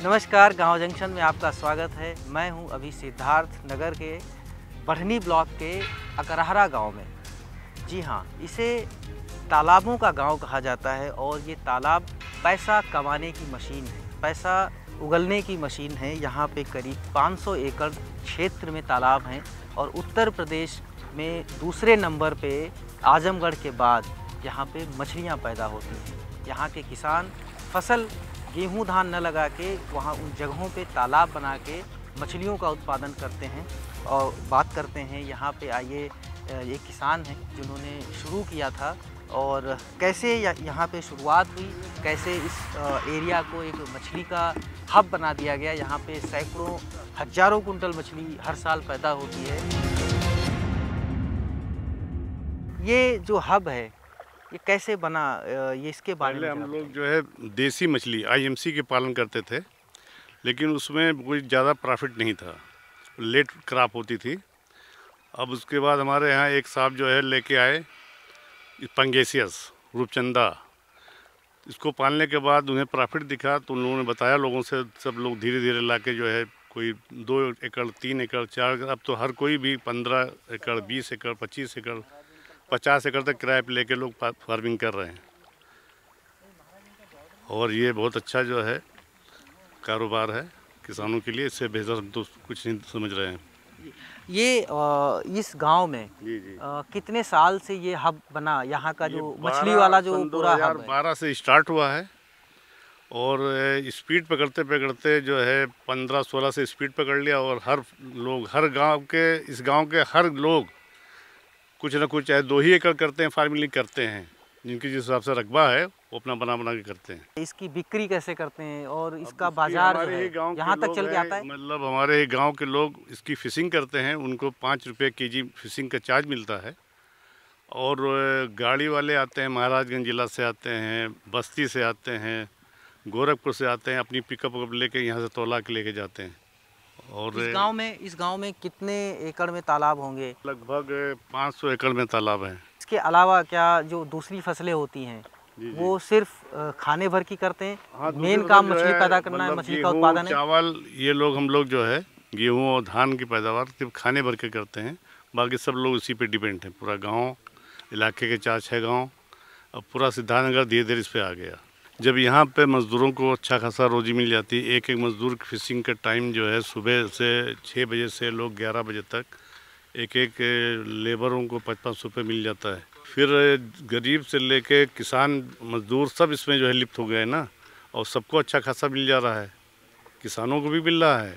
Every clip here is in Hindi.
नमस्कार, गांव जंक्शन में आपका स्वागत है। मैं हूं अभी सिद्धार्थ नगर के बढ़नी ब्लॉक के अकराहरा गांव में। जी हां, इसे तालाबों का गांव कहा जाता है और ये तालाब पैसा कमाने की मशीन है, पैसा उगलने की मशीन है। यहाँ पे करीब 500 एकड़ क्षेत्र में तालाब हैं और उत्तर प्रदेश में दूसरे नंबर पे आजमगढ़ के बाद यहाँ पे मछलियाँ पैदा होती हैं। यहाँ के किसान फसल गेहूं धान न लगा के वहाँ उन जगहों पे तालाब बना के मछलियों का उत्पादन करते हैं। और बात करते हैं यहाँ पे, आइए, एक किसान हैं जिन्होंने शुरू किया था और कैसे यहाँ पे शुरुआत हुई, कैसे इस एरिया को एक मछली का हब बना दिया गया। यहाँ पे सैकड़ों हजारों कुंटल मछली हर साल पैदा होती है। ये जो हब है ये कैसे बना, ये इसके बारे में पहले हम लोग जो है देसी मछली आईएमसी के पालन करते थे, लेकिन उसमें कोई ज़्यादा प्रॉफिट नहीं था, लेट क्रॉप होती थी। अब उसके बाद हमारे यहाँ एक साहब जो है लेके आए पंगेसियस रूपचंदा। इसको पालने के बाद उन्हें प्रॉफिट दिखा तो उन लोगों ने बताया लोगों से, सब लोग धीरे धीरे ला के जो है कोई 2 एकड़ 3 एकड़ 4 एकड़, अब तो हर कोई भी 15 एकड़ 20 एकड़ 25 एकड़ 50 एकड़ तक किराए पे लेके लोग फार्मिंग कर रहे हैं। और ये बहुत अच्छा जो है कारोबार है किसानों के लिए, इससे बेहतर हम तो कुछ नहीं समझ रहे हैं। ये इस गांव में जी जी कितने साल से ये हब बना, यहाँ का जो मछली वाला जो पूरा हब है? 2012 से स्टार्ट हुआ है और स्पीड पकड़ते पकड़ते जो है 15-16 से स्पीड पकड़ लिया। और हर लोग, हर गांव के, इस गांव के हर लोग कुछ ना कुछ, चाहे 2 ही एकड़ करते हैं, फार्मिंग करते हैं। जिनकी जिस हिसाब से रकबा है वो अपना बना बना के करते हैं। इसकी बिक्री कैसे करते हैं और इसका बाजार जो है यहाँ तक चल के आता है? मतलब हमारे ही गांव के लोग इसकी फिशिंग करते हैं, उनको 5 रुपये केजी फिशिंग का चार्ज मिलता है। और गाड़ी वाले आते हैं, महाराजगंज जिला से आते हैं, बस्ती से आते हैं, गोरखपुर से आते हैं, अपनी पिकअप लेके यहाँ से तौला के लेके जाते हैं। और इस गांव में कितने एकड़ में तालाब होंगे? लगभग 500 एकड़ में तालाब है। इसके अलावा क्या जो दूसरी फसलें होती हैं वो सिर्फ खाने भर की करते हैं? हाँ, मेन काम मछली पैदा करना है, मतलब मछली का उत्पादन है। चावल, ये लोग, हम लोग जो है गेहूं और धान की पैदावार सिर्फ खाने भर के करते हैं। बाकी सब लोग इसी पे डिपेंड हैं। पूरा गांव, इलाके के 4-6 गांव, अब पूरा सिद्धार्थनगर धीरे धीरे इस पे आ गया। जब यहाँ पे मज़दूरों को अच्छा खासा रोजी मिल जाती है, एक एक मज़दूर फिशिंग का टाइम जो है सुबह से 6 बजे से लोग 11 बजे तक, एक एक लेबरों को 500 रुपये मिल जाता है। फिर गरीब से लेके किसान मज़दूर सब इसमें जो है लिप्त हो गए ना, और सबको अच्छा खासा मिल जा रहा है। किसानों को भी मिल रहा है,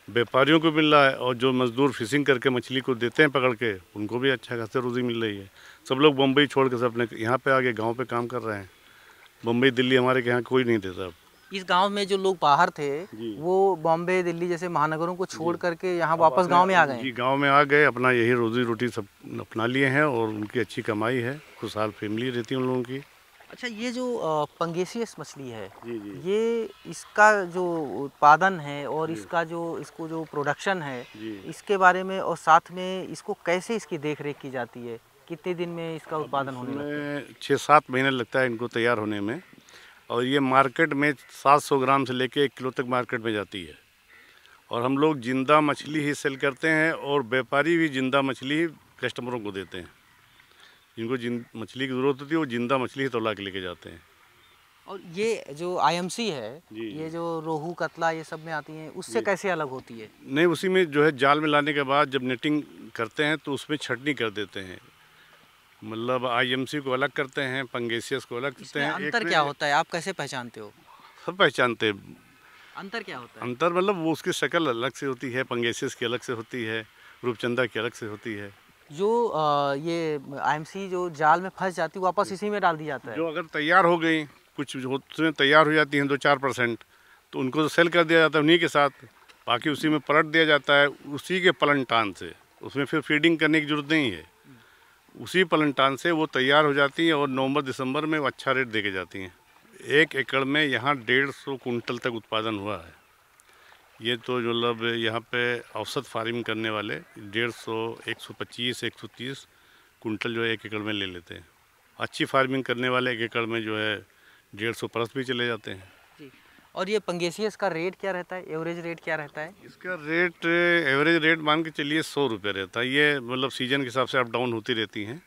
व्यापारियों को मिल रहा है, और जो मज़दूर फिशिंग करके मछली को देते हैं पकड़ के, उनको भी अच्छा खासा रोजी मिल रही है। सब लोग बम्बई छोड़ के सब अपने यहाँ पे आके गाँव पे काम कर रहे हैं। बम्बई दिल्ली हमारे यहाँ कोई नहीं देता। अब इस गांव में जो लोग बाहर थे वो बॉम्बे दिल्ली जैसे महानगरों को छोड़ करके यहाँ वापस गांव में आ गए। जी, गांव में आ गए, अपना यही रोजी रोटी सब अपना लिए हैं और उनकी अच्छी कमाई है, खुशहाल फैमिली रहती है उन लोगों की। अच्छा, ये जो पंगेसियस मछली है, जी जी ये इसका जो उत्पादन है और इसको जो प्रोडक्शन है, इसके बारे में, और साथ में इसको कैसे, इसकी देख रेख की जाती है, कितने दिन में इसका उत्पादन होने लगता है? 6-7 महीने लगता है इनको तैयार होने में। और ये मार्केट में 700 ग्राम से लेके 1 किलो तक मार्केट में जाती है। और हम लोग जिंदा मछली ही सेल करते हैं और व्यापारी भी जिंदा मछली ही कस्टमरों को देते हैं। जिनको मछली की ज़रूरत होती है वो जिंदा मछली ही तौला के लेके जाते हैं। और ये जो आईएमसी है, ये जो रोहू कतला ये सब में आती हैं, उससे कैसे अलग होती है? नहीं, उसी में जो है जाल में लाने के बाद जब नेटिंग करते हैं तो उसमें छटनी कर देते हैं। मतलब आईएमसी को अलग करते हैं, पंगेसियस को अलग करते हैं। अंतर क्या होता है, आप कैसे पहचानते हो? सब पहचानते हैं। अंतर क्या होता है? अंतर मतलब वो उसकी शक्ल अलग से होती है, पंगेसियस की अलग से होती है, रूपचंदा की अलग से होती है। जो ये आईएमसी जो जाल में फंस जाती है वापस इसी में डाल दी जाता है? जो अगर तैयार हो गई, कुछ उसमें तैयार हो जाती हैं 2-4%, तो उनको तो सेल कर दिया जाता है उन्हीं के साथ। बाकी उसी में पलट दिया जाता है, उसी के पलनटान से। उसमें फिर फीडिंग करने की ज़रूरत नहीं है, उसी पलनटान से वो तैयार हो जाती हैं और नवंबर-दिसंबर में वो अच्छा रेट दे के जाती हैं। 1 एकड़ में यहाँ 150 कुंटल तक उत्पादन हुआ है। ये तो जो मतलब यहाँ पे औसत फार्मिंग करने वाले 150, 125, 130 कुंटल जो है 1 एकड़ में ले लेते हैं। अच्छी फार्मिंग करने वाले 1 एकड़ में जो है 150 प्लस भी चले जाते हैं। जी। और ये पंगेसियस का रेट क्या रहता है, एवरेज रेट क्या रहता है? इसका रेट एवरेज रेट मान के चलिए 100 रुपये रहता है। ये मतलब सीजन के हिसाब से अप डाउन होती रहती हैं।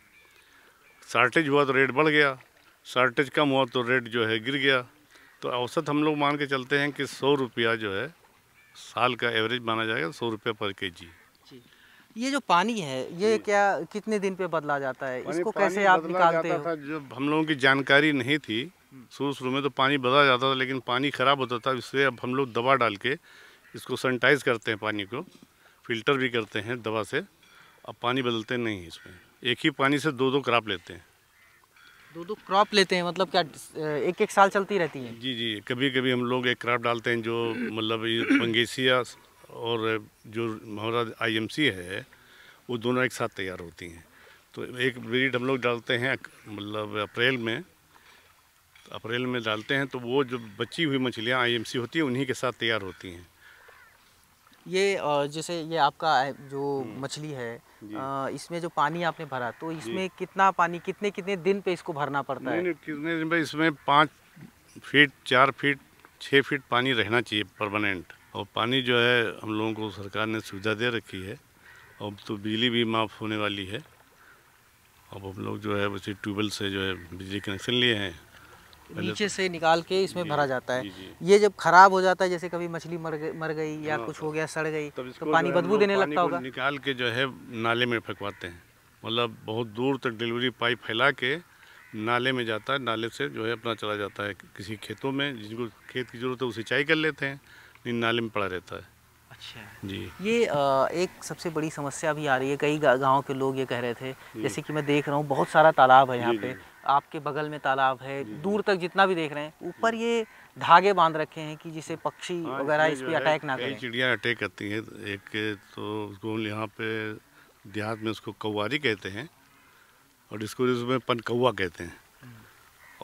शार्टेज हुआ तो रेट बढ़ गया, शार्टेज कम हुआ तो रेट जो है गिर गया। तो औसत हम लोग मान के चलते हैं कि 100 रुपया जो है साल का एवरेज माना जाएगा, 100 रुपये पर केजी। ये जो पानी है ये क्या कितने दिन पे बदला जाता है, इसको कैसे आप निकालते हो? था जब हम लोगों की जानकारी नहीं थी शुरू में तो पानी बदला जाता था, लेकिन पानी ख़राब होता था। इसलिए अब हम लोग दवा डाल के इसको सैनिटाइज करते हैं, पानी को फिल्टर भी करते हैं दवा से। अब पानी बदलते नहीं हैं इसमें, एक ही पानी से दो क्रॉप लेते हैं। दो क्रॉप लेते हैं मतलब क्या एक एक साल चलती रहती है? जी जी, कभी कभी हम लोग एक क्रॉप डालते हैं जो मतलब ये पंगेसिया और जो हमारा IMC है वो दोनों एक साथ तैयार होती हैं। तो एक ब्रीड हम लोग डालते हैं मतलब अप्रैल में डालते हैं, तो वो जो बची हुई मछलियाँ IMC होती है उन्हीं के साथ तैयार होती हैं। ये जैसे ये आपका जो मछली है इसमें जो पानी आपने भरा तो इसमें कितना पानी कितने कितने दिन पे इसको भरना पड़ता है? नहीं, कितने दिन पे इसमें 5 फीट 4 फीट 6 फीट पानी रहना चाहिए परमानेंट। और पानी जो है हम लोगों को सरकार ने सुविधा दे रखी है। अब तो बिजली भी माफ़ होने वाली है। अब हम लोग जो है उसी ट्यूबवेल से जो है बिजली कनेक्शन लिए हैं। नीचे से निकाल के इसमें भरा जाता है। जी। ये जब खराब हो जाता है, जैसे कभी मछली मर गई या कुछ हो गया, सड़ गई, तो पानी बदबू देने लगता होगा। निकाल के जो है नाले में फेंकवाते हैं, मतलब बहुत दूर तक डिलीवरी पाइप फैला के नाले में जाता है। नाले से जो है अपना चला जाता है किसी खेतों में, जिनको खेत की ज़रूरत है वो सिंचाई कर लेते हैं, नहीं नाले में पड़ा रहता है। अच्छा जी। ये एक सबसे बड़ी समस्या भी आ रही है, कई गांव के लोग ये कह रहे थे, जैसे कि मैं देख रहा हूँ बहुत सारा तालाब है यहाँ पे, आपके बगल में तालाब है, दूर तक जितना भी देख रहे हैं, ऊपर ये धागे बांध रखे हैं कि जिससे पक्षी वगैरह इस पे अटैक ना करें। चिड़िया अटैक करती हैं। एक तो उसको यहाँ पे देहात में उसको कौवारी कहते हैं और इसको इसमें पनकौवा कहते हैं।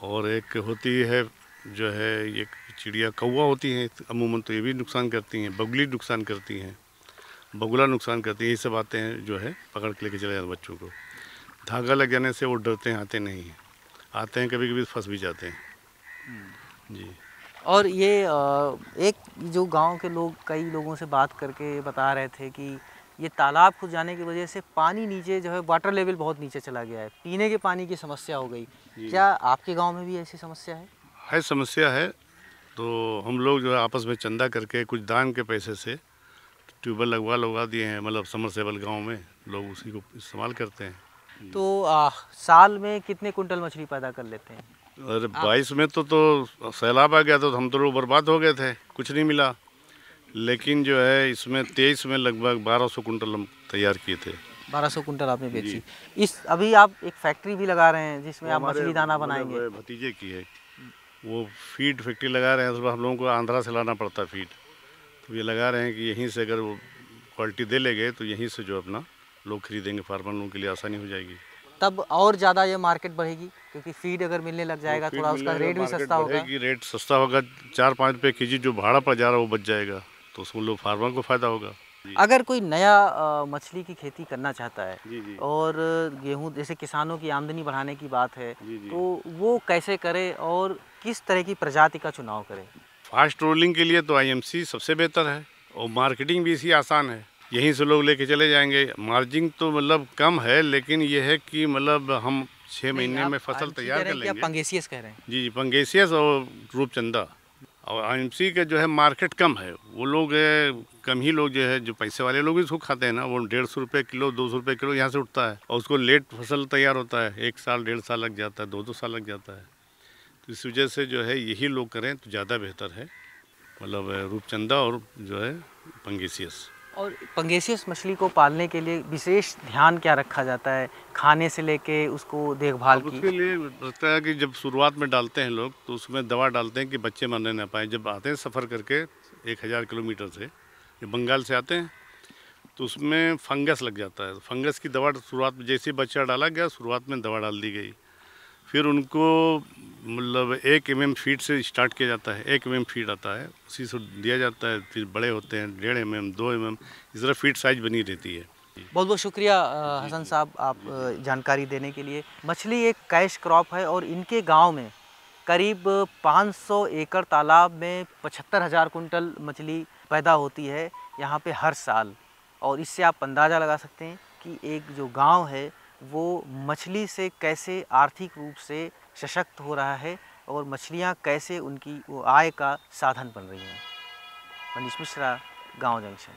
और एक होती है जो है ये चिड़िया कौवा होती हैं, अमूमन तो ये भी नुकसान करती हैं। बगुली नुकसान करती हैं, बगुला नुकसान करती है। ये सब आते हैं जो है पकड़ के लेके चले जाते हैं बच्चों को। धागा लग जाने से वो डरते हैं, आते नहीं हैं। आते हैं कभी कभी फंस भी जाते हैं। जी। और ये एक जो गांव के लोग कई लोगों से बात करके बता रहे थे कि ये तालाब खुद जाने की वजह से पानी नीचे जो है वाटर लेवल बहुत नीचे चला गया है, पीने के पानी की समस्या हो गई। क्या आपके गांव में भी ऐसी समस्या है? समस्या है। तो हम लोग जो है आपस में चंदा करके कुछ दान के पैसे से ट्यूबवेल लगवा दिए हैं, मतलब समरसेबल गांव में लोग उसी को इस्तेमाल करते हैं। तो साल में कितने कुंटल मछली पैदा कर लेते हैं? अरे 22 में तो सैलाब आ गया तो हम तो लोग बर्बाद हो गए थे, कुछ नहीं मिला। लेकिन जो है इसमें 23 में लगभग 1200 कुंटल हम तैयार किए थे। 1200 कुंटल आपने बेची। इस अभी आप एक फैक्ट्री भी लगा रहे हैं जिसमें आप मछली दाना बनाएंगे? भतीजे की है वो, फीड फैक्ट्री लगा रहे हैं। तो हम लोगों को आंध्रा से लाना पड़ता है फीड, तो ये लगा रहे हैं कि यहीं से अगर वो क्वालिटी दे ले गए तो यहीं से जो अपना लोग खरीदेंगे, फार्मर लोगों के लिए आसानी हो जाएगी। तब और ज़्यादा ये मार्केट बढ़ेगी क्योंकि फीड अगर मिलने लग जाएगा थोड़ा उसका रेट भी सस्ता होगा। रेट सस्ता होगा, 4-5 रुपये केजी जो भाड़ा पर जा रहा है वो बच जाएगा, तो उसमें लोग फार्मर को फ़ायदा होगा। अगर कोई नया मछली की खेती करना चाहता है और गेहूँ जैसे किसानों की आमदनी बढ़ाने की बात है, तो वो कैसे करे और किस तरह की प्रजाति का चुनाव करे? फास्ट रोलिंग के लिए तो IMC सबसे बेहतर है और मार्केटिंग भी इसी आसान है, यहीं से लोग लेके चले जाएंगे। मार्जिन तो मतलब कम है, लेकिन ये है कि मतलब हम 6 महीने में फसल तैयार कर लेंगे। पंगेसियस कह रहे हैं? जी, पंगेसियस और रूपचंदा। और IMC का जो है मार्केट कम है, वो लोग कम ही लोग जो है जो पैसे वाले लोग इसको खाते हैं ना, वो 150 रुपये किलो 200 रुपये किलो यहाँ से उठता है और उसको लेट फसल तैयार होता है, 1 साल 1.5 साल लग जाता है, 2-2 साल लग जाता है। तो इस वजह से जो है यही लोग करें तो ज़्यादा बेहतर है, मतलब रूपचंदा और जो है पंगेसियस। और पंगेसियस मछली को पालने के लिए विशेष ध्यान क्या रखा जाता है, खाने से लेके उसको देखभाल की? उसके लिए लगता है कि जब शुरुआत में डालते हैं लोग तो उसमें दवा डालते हैं कि बच्चे मरने ना पाए। जब आते हैं सफ़र करके 1000 किलोमीटर से, जब बंगाल से आते हैं तो उसमें फंगस लग जाता है। फंगस की दवा शुरुआत में जैसे बच्चा डाला गया, शुरुआत में दवा डाल दी गई। फिर उनको मतलब 1 mm फीड से स्टार्ट किया जाता है, 1 mm फीड आता है उसी से दिया जाता है। फिर बड़े होते हैं 1.5 mm 2 mm, इस तरह फीड साइज बनी रहती है। बहुत बहुत शुक्रिया हसन साहब आप जानकारी देने के लिए। मछली एक कैश क्रॉप है और इनके गांव में करीब 500 एकड़ तालाब में 75,000 कुंटल मछली पैदा होती है यहाँ पे हर साल। और इससे आप अंदाज़ा लगा सकते हैं कि एक जो गांव है वो मछली से कैसे आर्थिक रूप से सशक्त हो रहा है और मछलियाँ कैसे उनकी वो आय का साधन बन रही हैं। मनीष मिश्रा, गांव जंक्शन।